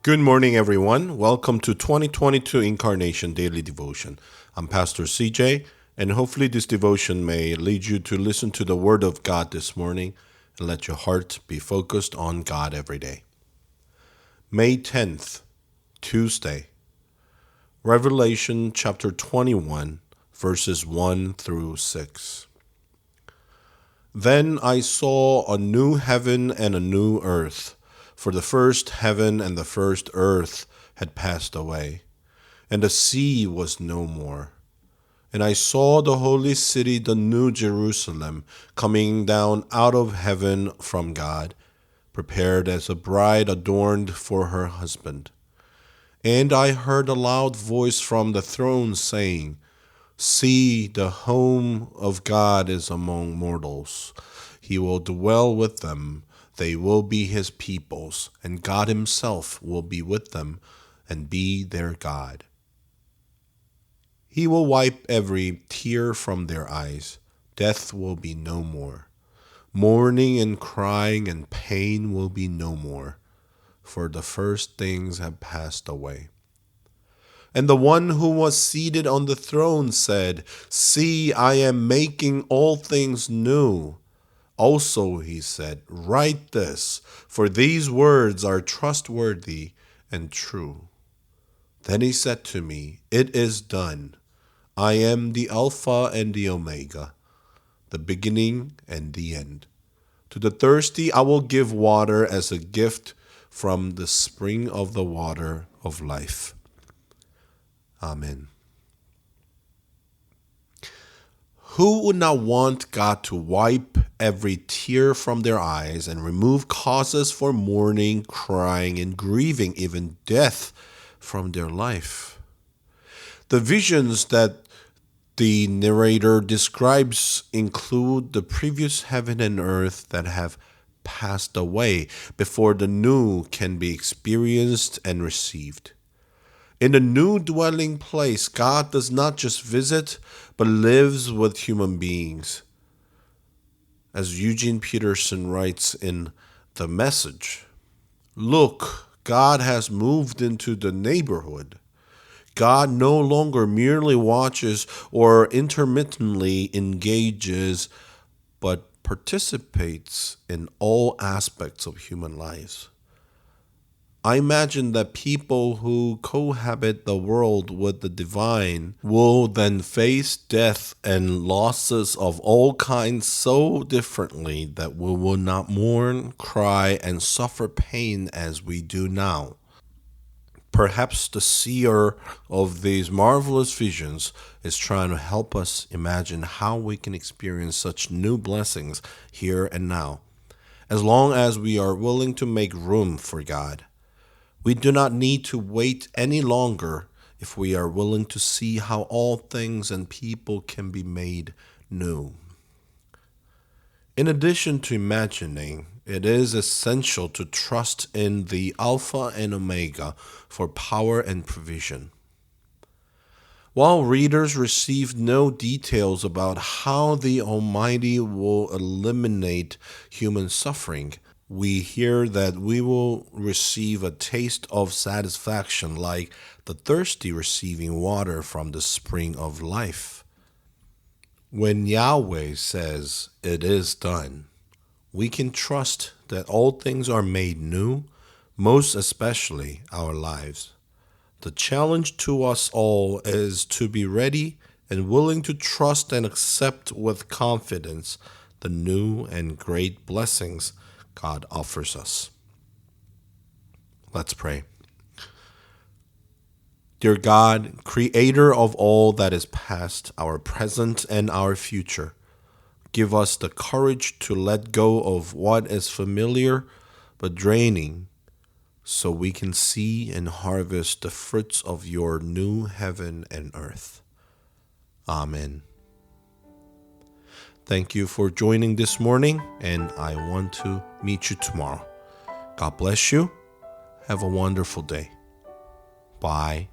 Good morning, everyone. Welcome to 2022 Incarnation Daily Devotion. I'm Pastor CJ, and hopefully this devotion may lead you to listen to the Word of God this morning and let your heart be focused on God every day. May 10th, Tuesday, Revelation chapter 21, verses 1 through 6. Then I saw a new heaven and a new earth, for the first heaven and the first earth had passed away, and the sea was no more. And I saw the holy city, the new Jerusalem, coming down out of heaven from God, prepared as a bride adorned for her husband. And I heard a loud voice from the throne saying, "See, the home of God is among mortals. He will dwell with them. They will be his peoples, and God himself will be with them and be their God. He will wipe every tear from their eyes. Death will be no more. Mourning and crying and pain will be no more, for the first things have passed away." And the one who was seated on the throne said, "See, I am making all things new." Also, he said, "Write this, for these words are trustworthy and true." Then he said to me, "It is done. I am the Alpha and the Omega, the beginning and the end. To the thirsty I will give water as a gift from the spring of the water of life." Amen. Who would not want God to wipe every tear from their eyes and remove causes for mourning, crying, and grieving, even death, from their life? The visions that the narrator describes include the previous heaven and earth that have passed away before the new can be experienced and received. In the new dwelling place, God does not just visit, but lives with human beings. As Eugene Peterson writes in The Message, "Look, God has moved into the neighborhood. God no longer merely watches or intermittently engages, but participates in all aspects of human lives." I imagine that people who cohabit the world with the divine will then face death and losses of all kinds so differently that we will not mourn, cry, and suffer pain as we do now. Perhaps the seer of these marvelous visions is trying to help us imagine how we can experience such new blessings here and now, as long as we are willing to make room for God. We do not need to wait any longer if we are willing to see how all things and people can be made new. In addition to imagining, it is essential to trust in the Alpha and Omega for power and provision. While readers receive no details about how the Almighty will eliminate human suffering, we hear that we will receive a taste of satisfaction like the thirsty receiving water from the spring of life. When Yahweh says, "It is done," we can trust that all things are made new, most especially our lives. The challenge to us all is to be ready and willing to trust and accept with confidence the new and great blessings God offers us. Let's pray. Dear God, creator of all that is past, our present, and our future, give us the courage to let go of what is familiar but draining, so we can see and harvest the fruits of your new heaven and earth. Amen. Thank you for joining this morning, and I want to meet you tomorrow. God bless you. Have a wonderful day. Bye.